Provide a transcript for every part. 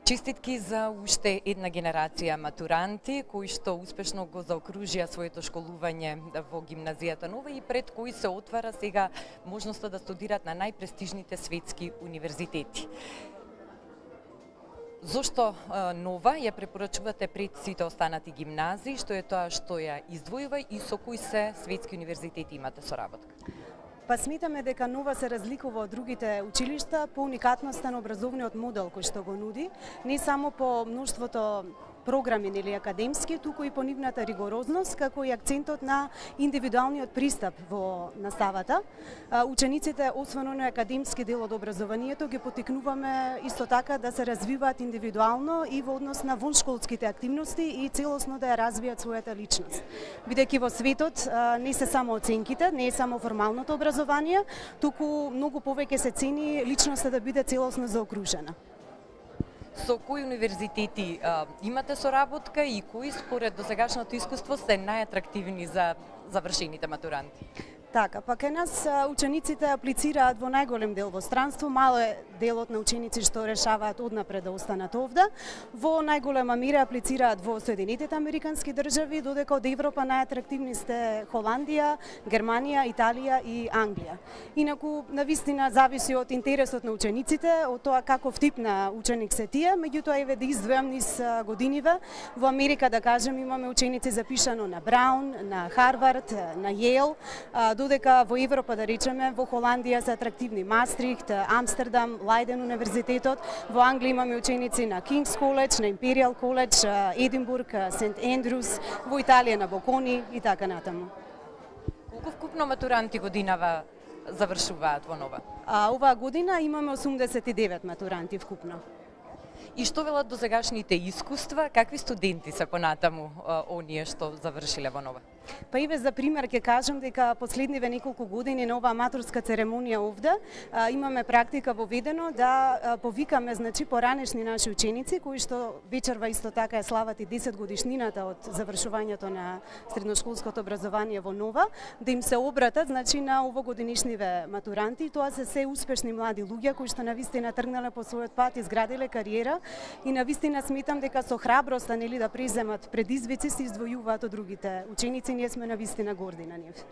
Честитки за уште една генерација матуранти кои што успешно го заокружија своето школување во гимназијата Нова и пред кои се отвара сега можноста да студираат на најпрестижните светски универзитети. Зошто Нова ја препорачувате пред сите останати гимназии, што е тоа што ја издвојува и со кои се светски универзитети имате соработка? Па сметаме дека Нова се разликува од другите училишта по уникатноста на образовниот модел кој што го нуди, не само по мноштвото програми или академски, туку и по нивната ригорозност, како и акцентот на индивидуалниот пристап во наставата. Учениците, освен на академски дел од образованието, ги поттикнуваме исто така да се развиваат индивидуално и во однос на воншколските активности и целосно да ја развијат својата личност. Бидејќи во светот не се само оценките, не е само формалното образование, туку многу повеќе се цени личноста да биде целосно заокружена. Со кои универзитети имате соработка и кои според досегашното искуство се најатрактивни за завршените матуранти? Така, па кај нас учениците аплицираат во најголем дел во странство, мало е делот на ученици што решаваат однапред да останат овде. Во најголема мера аплицираат во Соединетите Американски држави, додека од Европа најатрактивни сте Холандија, Германија, Италија и Англија. Инаку, навистина зависи од интересот на учениците, од тоа каков тип на ученик се тие, меѓутоа еве да издвојам низ годиниве. Во Америка, да кажем, имаме ученици запишано на Браун, на Харвард, на Јейл, додека во Европа, да речеме, во Холандија се атрактивни Мастрихт, Амстердам, Лајден универзитетот, во Англија имаме ученици на Кингс Коледж, на Империјал Коледж, Единбург, Сент Ендрус, во Италија на Бокони и така натаму. Колку вкупно матуранти годинава завршуваат во Нова? Оваа година имаме 89 матуранти вкупно. И што велат досегашните искуства, какви студенти се понатаму оние што завршиле во Нова? Па еве за пример ќе кажам дека последниве неколку години на оваа матурска церемонија овде имаме практика воведено да повикаме поранешни наши ученици кои што вечерва исто така е слават и 10 годишнината од завршувањето на средношколското образование во Нова, да им се обратат на овогодинишниве матуранти. Тоа се се успешни млади луѓе кои што навистина тргнале по својот пат, изградиле кариера и навистина сметам дека со храброста да преземат предизвици се издвојуваат од другите ученици. Ние сме навистина горди на нив.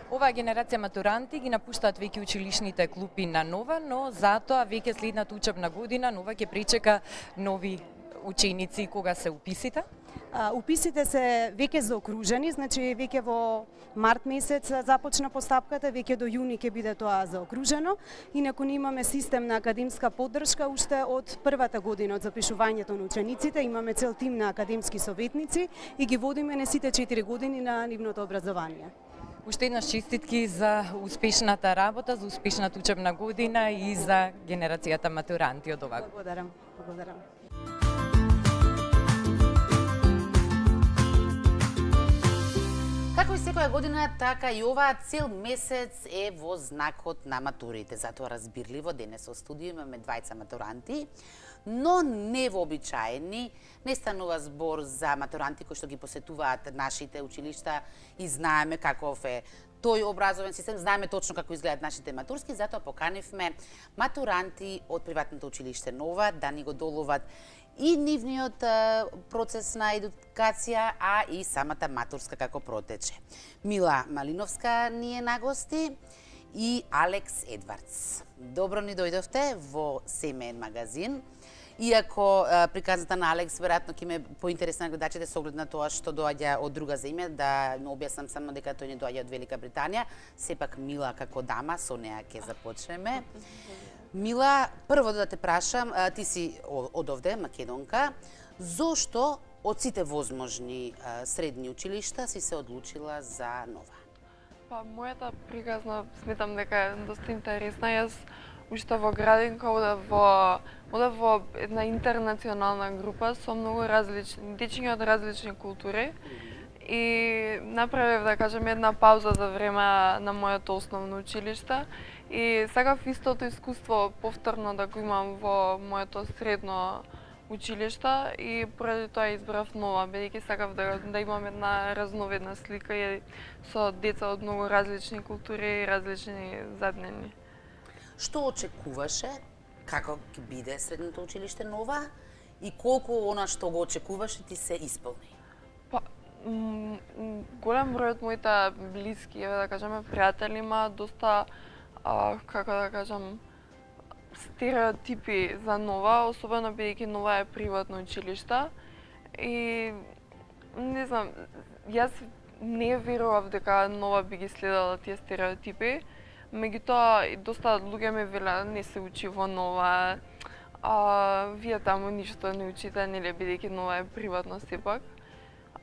Оваа генерација матуранти ги напуштаат веќе училишните клупи на Нова, но затоа веќе следната учебна година Нова ќе причека нови ученици. Кога се уписите? Уписите се веќе заокружени, веќе во март месец започна постапката, веќе до јуни ќе биде тоа заокружено. Инаку ние имаме систем на академска поддршка уште од првата година од запишувањето на учениците, имаме цел тим на академски советници и ги водиме на сите 4 години на нивното образование. Уште еднаш честитки за успешната работа, за успешната учебна година и за генерацијата матуранти од оваа. Благодарам. Благодарам. Како и секоја година, така и оваа цел месец е во знакот на матурите. Затоа разбирливо денес во студио имаме двајца матуранти, но невообичаени. Не станува збор за матуранти кои што ги посетуваат нашите училишта и знаеме каков е тој образовен систем, знаеме точно како изгледаат нашите матурски, затоа поканивме матуранти од приватното училиште Нова да ни го доловат и нивниот процес на едукација, а и самата матурска како протече. Мила Малиновска ни е на гости и Алекс Едвардс. Добро ни дојдовте во семеен магазин. Иако приказната на Алекс веројатно ќе ме поинтересна на гледачите со оглед на тоа што доаѓа од друга земја, да не објаснам само дека тој не доаѓа од Велика Британија, сепак Мила како дама, со неа ќе започнеме. Мила, прво да те прашам, ти си од овде, македонка, зошто од сите возможни средни училишта си се одлучила за Нова? Па, мојата приказна сметам дека е доста интересна. Јас уште во градинка одев во една интернационална група со многу различни дечиња од различни култури и направив, да кажем, една пауза за време на моето основно училиште и сакав истото искуство повторно да го имам во моето средно училиште и поради тоа избрав Нова, бидејќи сакав да имам една разновидна слика и со деца од многу различни култури и различни заднини. Што очекуваше, како ќе биде средното училиште Нова и колку она што го очекуваше ти се исполни? Па, голем број од моите блиски, да кажеме, пријатели има доста, како да кажам, стереотипи за Нова, особено бидејќи Нова е приватно училиште. И не знам, јас не верував дека Нова би ги следела тие стереотипи. Меѓутоа, и доста луѓе ми велеа, не се учи во Нова, вие таму ништо не учите, нели, бидејќи Нова е приватно сепак.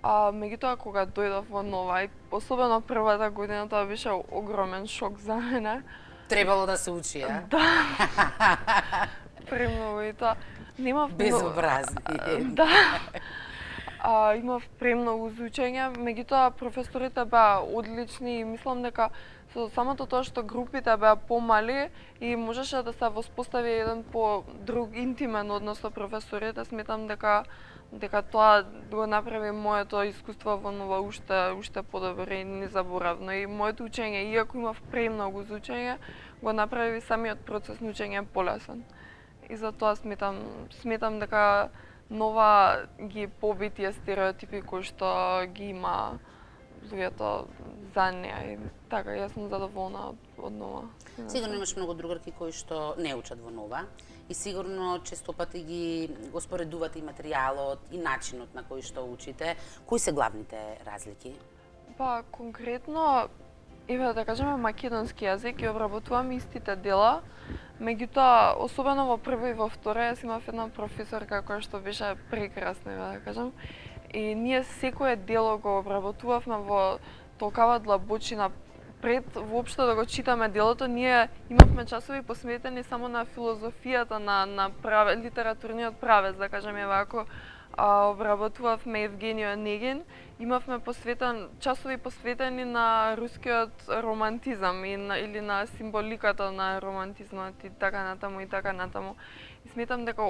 Меѓутоа, кога дојдов во Нова, и особено првата година, тоа беше огромен шок за мене. Требало да се учи, а? Да. Премногу и тоа. Немав безобразни. Да. Имав премногу за учење, меѓутоа професорите беа одлични и мислам дека со самото тоа што групите беа помали и можеше да се воспостави еден по-друг интимен однос со професорите, сметам дека тоа го направи моето искуство во Нова уште подобро и незаборавно. И моето учење, иако имав премногу за учење, го направи самиот процес на учење полесен. И затоа сметам дека Нова ги поби тие стереотипи кои што ги има луѓето за неа. И така, јас сум задоволна од Нова. Сигурно имаш многу другарки кои што не учат во Нова и сигурно често пати го споредувате и материјалот и начинот на кој што учите. Кои се главните разлики? Па, конкретно, да кажеме, македонски јазик и обработувам истите дела, меѓутоа, особено во прво и во второ, јас имав една професорка која што беше прекрасна, да кажам, и ние секое дело го обработувавме во толкава длабочина. Пред воопшто да го читаме делото, ние имавме часови посветени само на филозофијата, на литературниот правец, да кажеме, ако обработувавме Евгениј Онегин, имавме часови посветени на рускиот романтизам или на символиката на романтизмот и така натаму. И сметам дека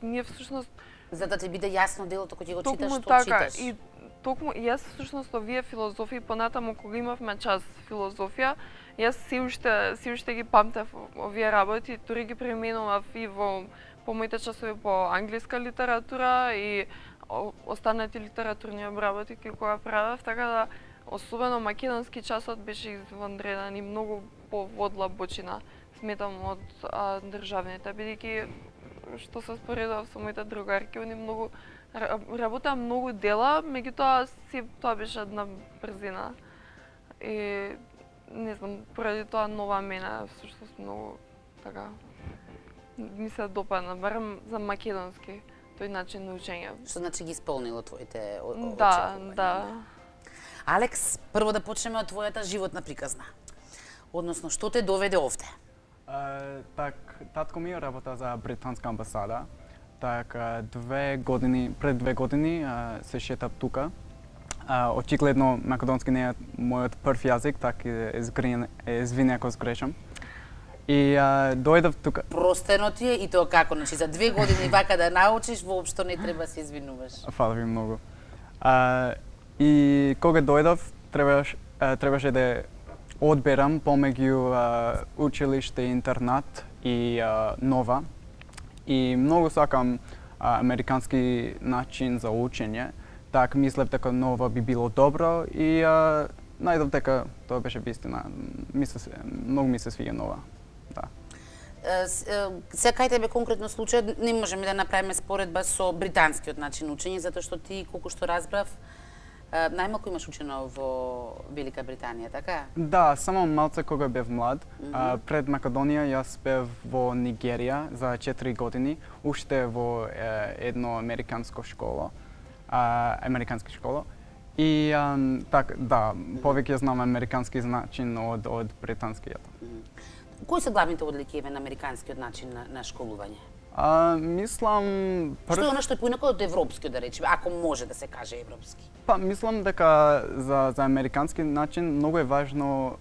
ние всушност за да ти биде јасно делото кога ќе го читаш, што така, читаш. И токму јас всушност овие филозофии понатаму кога имавме час филозофија, јас се уште ги памтев овие работи, дури ги пременував и по моите часови по англиска литература и останати литературни обработи кои правев, така да особено македонски часот беше извонреден и многу подлабочина, сметам, од државните, бидејќи што се споредував со моите другарки, они многу работеа многу дела, меѓутоа тоа беше една брзина. И не знам, поради тоа Нова мене всушност многу така ми се допадна, барем за македонски тој начин на учење. Што значи ги исполнило твоите очекувања? Да. Алекс, прво да почнеме од твојата животна приказна. Односно, што те доведе овде? Татко ми работа за британска амбасада. Пред 2 години се шетав тука. Очигледно македонски не е мојот прв јазик, така извини ако сгрешам. И дојдов тука. Простено ти е и тоа како, значи за 2 години вака да научиш, воопшто не треба се извинуваш. Фала ви многу. И кога дојдов, требаше да одберам помеѓу училиште, интернат и Нова. И многу сакам американски начин за учење. Так мислев дека Нова би било добро и најдов дека тоа беше вистина. Многу ми се свиѓа Нова. Да. Сега кај тебе конкретно случај не можеме да направиме споредба со британскиот начин учење, затоа што ти, колку што разбрав, најмалку имаш учено во Велика Британија, така? Да, само малце кога бев млад. Пред Македонија јас бев во Нигерија за 4 години, уште во едно американски школа. И така, да, повеќе знам американски начин од британскиот. Кои се главните одлики на американскиот начин на школување? Мислам... Што е оно што е поинако од европскиот, да речеме, ако може да се каже европски? Па, мислам дека за американски начин многу е важно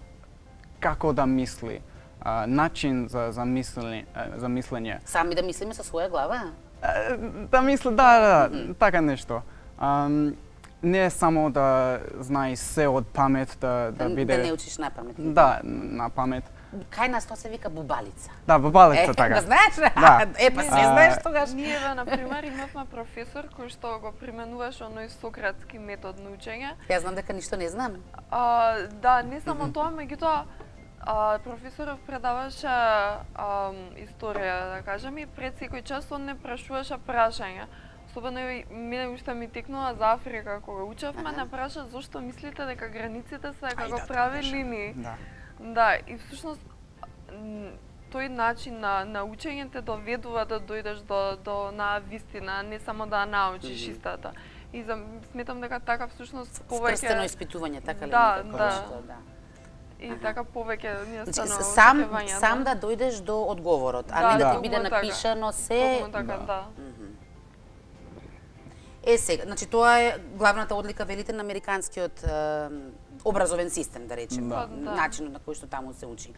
како да мисли, начин за мислење. Сами да мислиме со своја глава? Да мисли, да, така нешто. Не е само да знаеш се од памет, да биде... Да не учиш на памет. Да, на памет. кај нас тоа се вика бубалица. Да, бубалица така. Го знаеш? Да. Па се знаеш тогаш. Ние, на пример, имавме професор кој што го применуваше оној сократски метод на учење. Јас знам дека ништо не знам. Да, не само тоа, меѓутоа професоров предаваше историја, да кажем, и пред секој час он не прашуваше прашања. Особено мене уште ми текнува за Африка кога учевме, не праша зошто мислите дека границите се како прави линии. Да, и всушност тој начин на учење те доведува да дојдеш до вистина, не само да научиш истата. И сметам дека така всушност повеќе скрстено испитување, така ли? Да. И така повеќе ние станува сам да дојдеш до одговорот, а не да ти биде напишано се. Токму така, да. Сега, значи тоа е главната одлика, велите, на американскиот образовен систем, да речеме, начинот на кој што таму се учи.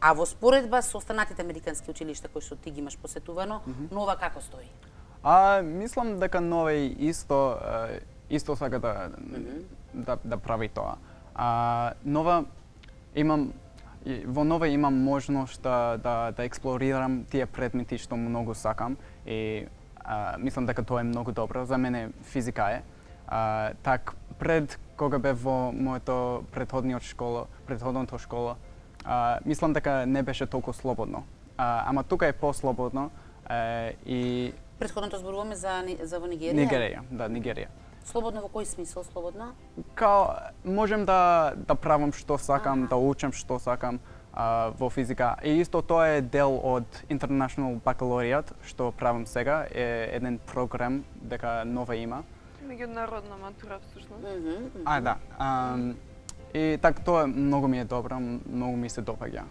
А во споредба со останатите американски училишта кои што ти ги имаш посетувано, Нова како стои? Мислам дека Нова исто сака да прави тоа. Нова во Нова имам можност да експлорирам тие предмети што многу сакам и мислам дека тоа е многу добро. За мене физика е. Так, пред кога бев во моето предходното школа, мислам дека не беше толку слободно. Ама тука е послободно и Предходното зборуваме за во Нигерија? Нигерија, да, Нигерија. Слободно во кој смисол слободно? Као можем да правам што сакам, да учам што сакам во физика. И исто тоа е дел од International Baccalaureate, што правам сега, е еден програм дека Нова има. Меѓународна матура всушност. Да. И така тоа многу ми е добро, многу ми се допаѓа.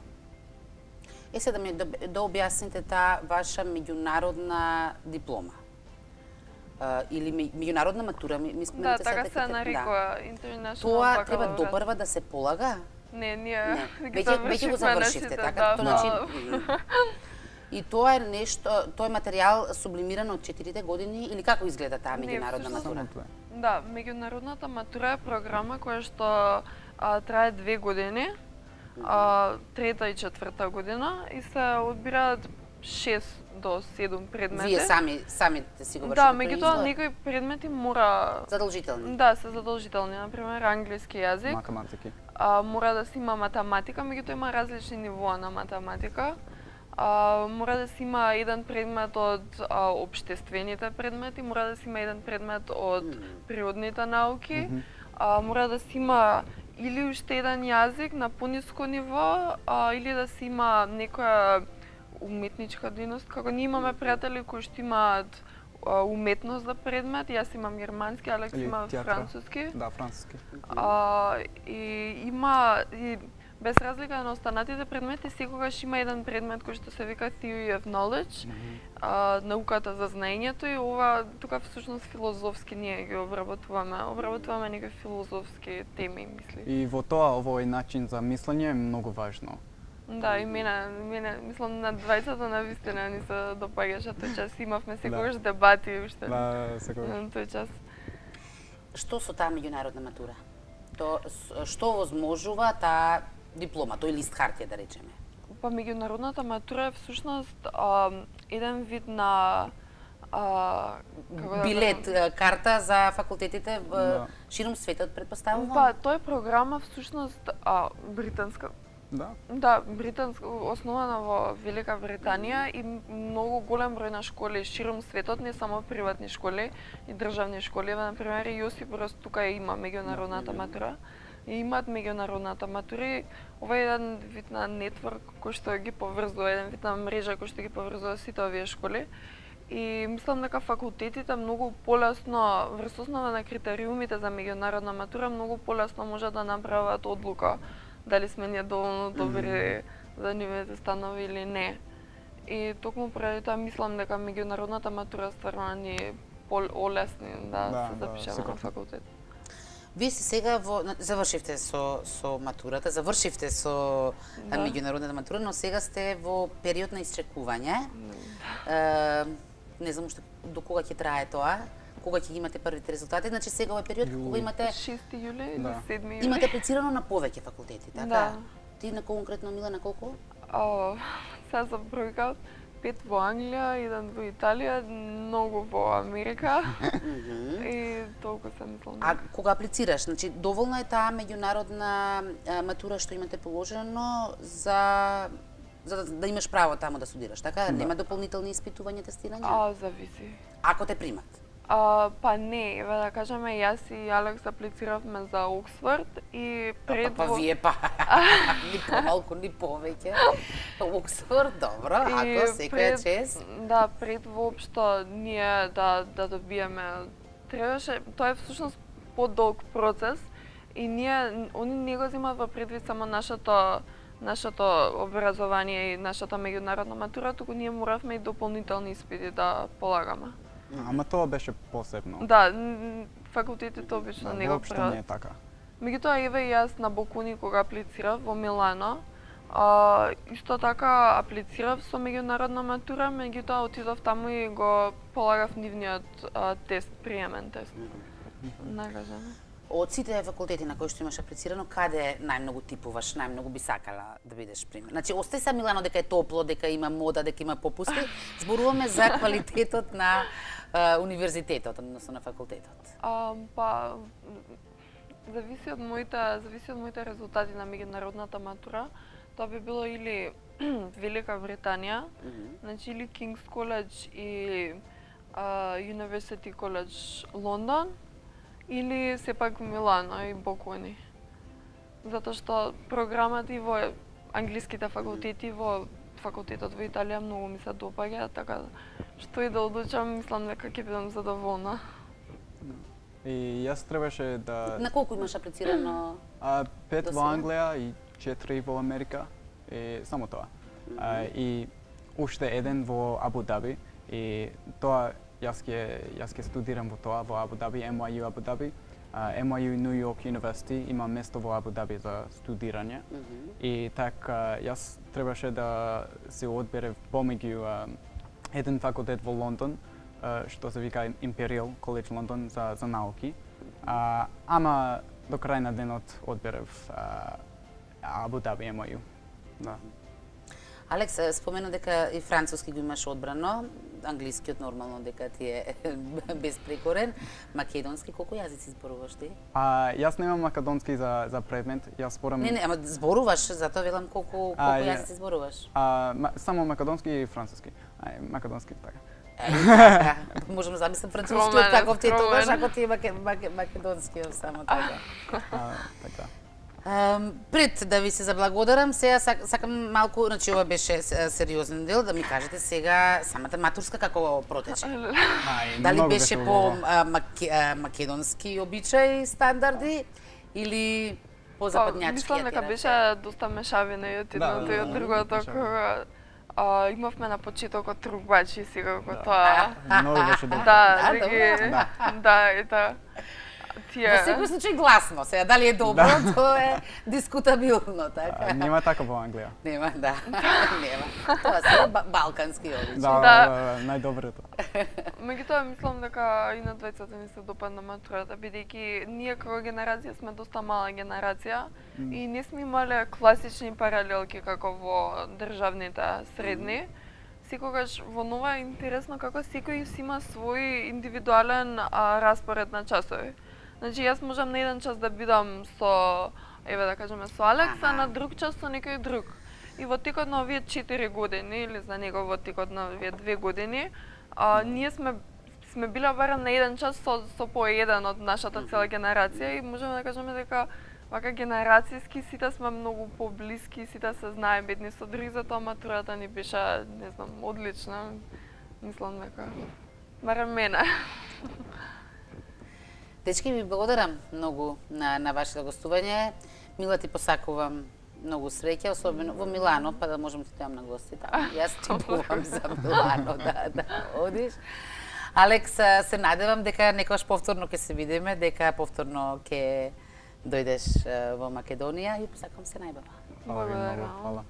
Сега да објасните таа ваша меѓународна диплома. Или меѓународна матура, да, така се нарекува International Baccalaureate. Тоа треба допрва да се полага? Не, ние веќе го завршивте, така? И тоа е нешто, тоа е материјал сублимиран од 4 години или како изгледа таа меѓународна матура? Да, меѓународната матура е програма која што трае 2 години, трета и четврта година и се одбираат 6 до 7 предмети. Вие самите си го вршите? Да, меѓутоа некои предмети мора задолжителни. Да, се задолжителни, на пример англиски јазик. Математики. Мора да се има математика, меѓутоа има различни нивоа на математика. Мора да се има еден предмет од општествените предмети, мора да се има еден предмет од природните науки, мора да се има или уште еден јазик на пониско ниво, или да се има некоја уметничка дејност. Како ние имаме пријатели кои што имаат уметност за предмет, јас имам германски, Алекс има француски. Да, француски. И има без разлика на останатите предмети, секогаш има еден предмет кој што се вика Theory of Knowledge, науката за знаењето, и ова тука всушност филозофски ние ги обработуваме некои филозофски теми, мисли. И во тоа овој начин за мислење е многу важно. Да, и мене мислам на двајцата навистина ни се допаѓаше тој час, имавме секогаш дебати уште. Да, секогаш. На тој час. Што со таа меѓународна матура? Што возможува таа диплома, тој лист хартија, да речеме? Па меѓународната матура е всушност еден вид на билет, карта за факултетите широм светот, предпоставувам? Па, тоа е програма всушност британска. Да, британска, основана во Велика Британија, и многу голем број на школи широм светот, не само приватни школи и државни школи. На пример, Јосип Брз тука има меѓународната матура. И имаат меѓународната матура. Ова е еден вид на нетворк кој што ги поврзува, еден вид на мрежа кој што ги поврзува сите овие школи. И мислам дека факултетите многу полесно, врз основа на критериумите за меѓународна матура, многу полесно можат да направат одлука дали сме ние доволно добри за нивните станови или не. И токму преди тоа мислам дека меѓународната матура стварно ни е олесни да се запишеме на факултет. Вие се сега завршивте со матурата, завршивте со меѓународната матура, но сега сте во период на исчекување. Не знам уште до кога ќе трае тоа, кога ќе имате првите резултати. Значи сега овој период кога имате 6 јули или 7 јули. Имате аплицирано на повеќе факултети, така? Да. Ти на конкретно, Милана, колку? Сега за бројка 5 во Англија, 1 во Италија, многу во Америка и толку се мислам. А кога аплицираш, значи доволна е таа меѓународна матура што имате положено за да имаш право таму да студираш, така? Да. Нема дополнителни испитувања, тестирања? Зависи. Ако те примат? Па не, еве да кажеме, јас и Алекс аплициравме за Оксфорд и пред Па вие ни помалку, ни повеќе. Оксфорд, добро, ако секоја чест. Да, пред воопшто ние да добиеме, требаше, тоа е всушност подолг процес и они не го земаат во предвид само нашето образование и нашата меѓународна матура, туку ние моравме и дополнителни испити да полагаме. Ама тоа беше посебно. Да, факултетите обично не го Воопшто прават. не е така. Меѓутоа, еве јас на Бокуни кога аплицирав во Милано, исто така аплицирав со меѓународна матура, меѓутоа отидов таму и го полагав нивниот тест, приемен тест. Нагажаме. Од сите факултети на кои што имаш аплицирано, каде најмногу типуваш, најмногу би сакала да бидеш примен? Значи, остај са Милано дека е топло, дека има мода, дека има попусти. Зборуваме за квалитетот на универзитетот, односно на факултетот. Па зависи од моите резултати на меѓународната матура. Тоа би било или Велика Британија, значи или King's College и University College Лондон, или сепак Милано и Бокуни. Затоа што програмата и во англиските факултети, во факултетот во Италија многу ми се допаѓа, така што и да одлучам, мислам дека ќе бидам задоволна. И јас требаше да... На колку имаш аплицирано? 5 во Англија и 4 во Америка, и само тоа. И уште еден во Абу Даби, и тоа јас ќе студирам во тоа во Абу Даби, NYU Абу Даби. NYU New York University има место во Абу Даби за студирање. И така јас требаше да се одберев помеѓу еден факултет во Лондон, што се вика Imperial College London за науки. Ама до крај на денот одберев Абу Даби NYU. Да. Алекс, спомена дека и француски го имаш одбрано, англискиот нормално дека ти е безпрекорен, македонски колку јазици зборуваш ти? Јас немам македонски за предмет, јас зборам... Не, ама зборуваш, затоа велам колку јазици зборуваш. Само македонски и француски. Македонски така. Така, можам да замислам францускиот каков ти е тогаш, ако ти е македонскиот само така. Така. Пред да ви се заблагодарам, сега сакам малку, значи ова беше сериозен дел, да ми кажете сега самата матурска како протече. Дали беше по македонски обичаи, стандарди или по западњачки? Мислам дека беше доста мешавина и од едното и од другото, кога имавме на почетокот тругбачи сега како тоа. Многу беше добро. Да, и тоа. Во секој случај гласно, сега дали е добро, тоа е дискутабилно, така. Нема така во Англија. Нема, да. Нема. Тоа се балкански обичаи. Да, најдоброто. Меѓутоа мислам дека и на двајцата ни се допадна матурата, бидејќи ние како генерација сме доста мала генерација и не сме имале класични паралелки како во државните средни. Секогаш во нова е интересно како секој си има свој индивидуален распоред на часови. Значи јас можам на еден час да бидам со, еве да кажеме, со Алекс, а на друг час со некој друг. И во текот на овие 4 години, или за него во текот на овие 2 години, ние сме биле барем на еден час со по еден од нашата цела генерација и можеме да кажеме дека вака генерацијски сите сме многу поблиски, сите се знаеме едни со други, затоа матурата ни беше, не знам, одлична. Мислам дека барем мене. Дечки, ви благодарам многу на вашето гостување. Мила, ти посакувам многу среќа, особено во Милано, па да можам ти дојам на гости таму. Јас типувам за Милано, да одиш. Алекс, се надевам дека некојаш повторно ќе се видиме, дека повторно ќе дојдеш во Македонија и посакувам се најбава. Благодарам.